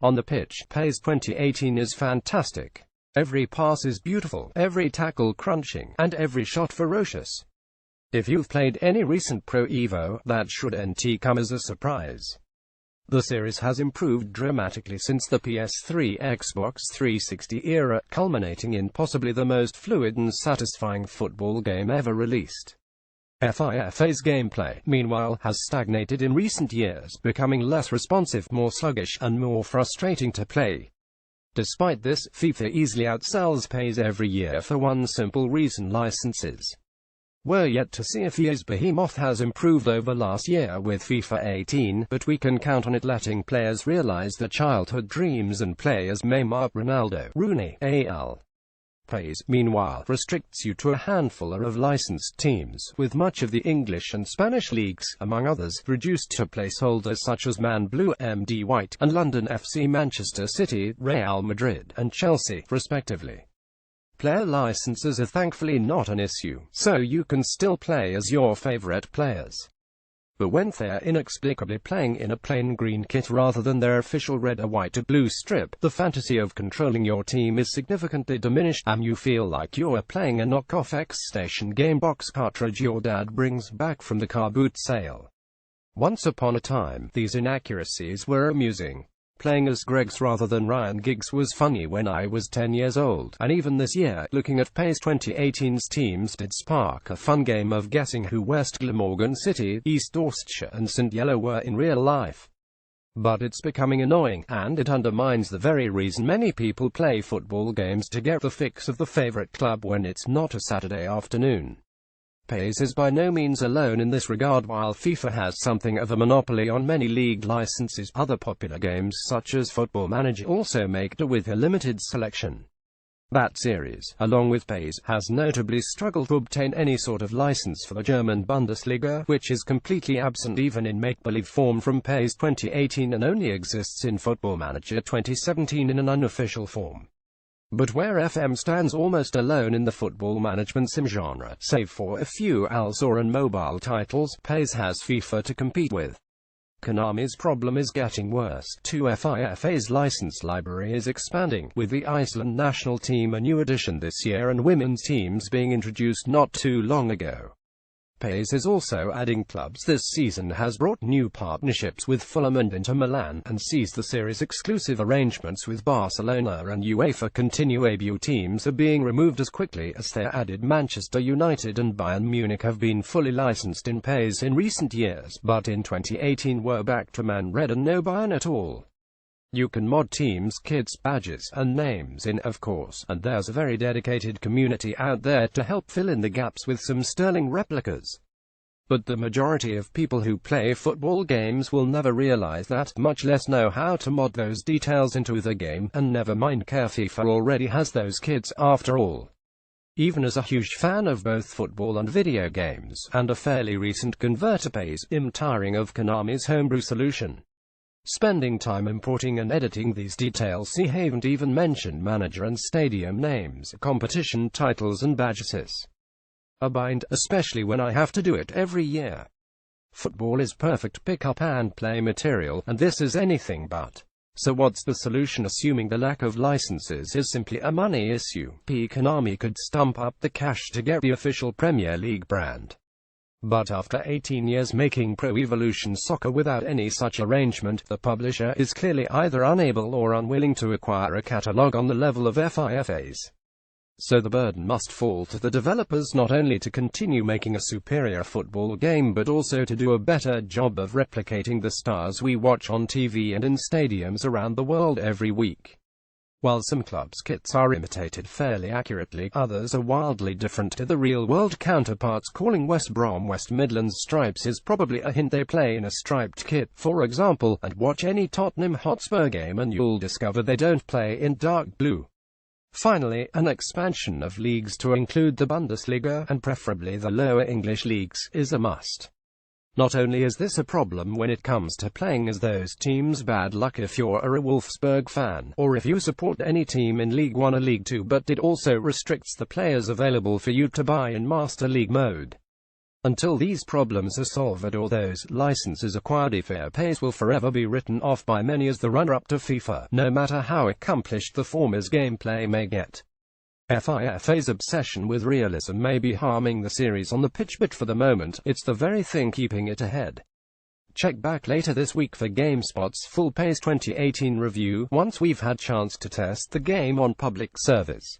On the pitch, PES 2018 is fantastic. Every pass is beautiful, every tackle crunching, and every shot ferocious. If you've played any recent Pro Evo, that shouldn't come as a surprise. The series has improved dramatically since the PS3 Xbox 360 era, culminating in possibly the most fluid and satisfying football game ever released. FIFA's gameplay, meanwhile, has stagnated in recent years, becoming less responsive, more sluggish, and more frustrating to play. Despite this, FIFA easily outsells PES every year for one simple reason: licenses. We're yet to see if EA's behemoth has improved over last year with FIFA 18, but we can count on it letting players realize their childhood dreams and play as Neymar, Ronaldo, Rooney, AL. PES, meanwhile, restricts you to a handful of licensed teams, with much of the English and Spanish leagues, among others, reduced to placeholders such as Man Blue, MD White, and London FC, Manchester City, Real Madrid, and Chelsea, respectively. Player licenses are thankfully not an issue, so you can still play as your favorite players. But when they're inexplicably playing in a plain green kit rather than their official red or white or blue strip, the fantasy of controlling your team is significantly diminished, and you feel like you're playing a knockoff X-Station Gamebox cartridge your dad brings back from the car boot sale. Once upon a time, these inaccuracies were amusing. Playing as Greggs rather than Ryan Giggs was funny when I was 10 years old, and even this year, looking at PES 2018's teams did spark a fun game of guessing who West Glamorgan City, East Dorsetshire, and St Yellow were in real life. But it's becoming annoying, and it undermines the very reason many people play football games: to get the fix of the favorite club when it's not a Saturday afternoon. PES is by no means alone in this regard. While FIFA has something of a monopoly on many league licenses, other popular games such as Football Manager also make do with a limited selection. That series, along with PES, has notably struggled to obtain any sort of license for the German Bundesliga, which is completely absent even in make-believe form from PES 2018 and only exists in Football Manager 2017 in an unofficial form. But where FM stands almost alone in the football management sim genre, save for a few Alzoran mobile titles, PES has FIFA to compete with. Konami's problem is getting worse, too. FIFA's license library is expanding, with the Iceland national team a new addition this year and women's teams being introduced not too long ago. PES is also adding clubs. This season has brought new partnerships with Fulham and Inter Milan, and sees the series' exclusive arrangements with Barcelona and UEFA continue. ABU teams are being removed as quickly as they're added. Manchester United and Bayern Munich have been fully licensed in PES in recent years, but in 2018 were back to Man Red and no Bayern at all. You can mod teams, kits, badges, and names in, of course, and there's a very dedicated community out there to help fill in the gaps with some sterling replicas. But the majority of people who play football games will never realize that, much less know how to mod those details into the game, and never mind care FIFA already has those kits, after all. Even as a huge fan of both football and video games, and a fairly recent convert to PES, I'm tiring of Konami's homebrew solution. Spending time importing and editing these details. See, haven't even mentioned manager and stadium names, competition titles and badges. A bind, especially when I have to do it every year. Football is perfect pick-up-and-play material, and this is anything but. So what's the solution? Assuming the lack of licenses is simply a money issue, Konami could stump up the cash to get the official Premier League brand. But after 18 years making Pro Evolution Soccer without any such arrangement, the publisher is clearly either unable or unwilling to acquire a catalogue on the level of FIFA's. So the burden must fall to the developers not only to continue making a superior football game but also to do a better job of replicating the stars we watch on TV and in stadiums around the world every week. While some clubs' kits are imitated fairly accurately, others are wildly different to the real-world counterparts. Calling West Brom West Midlands stripes is probably a hint they play in a striped kit, for example, and watch any Tottenham Hotspur game and you'll discover they don't play in dark blue. Finally, an expansion of leagues to include the Bundesliga, and preferably the lower English leagues, is a must. Not only is this a problem when it comes to playing as those teams, bad luck if you're a Wolfsburg fan, or if you support any team in League 1 or League 2, but it also restricts the players available for you to buy in Master League mode. Until these problems are solved or those licenses acquired, FIFA PES will forever be written off by many as the runner-up to FIFA, no matter how accomplished the former's gameplay may get. FIFA's obsession with realism may be harming the series on the pitch, but for the moment, it's the very thing keeping it ahead. Check back later this week for GameSpot's full PES 2018 review, once we've had chance to test the game on public service.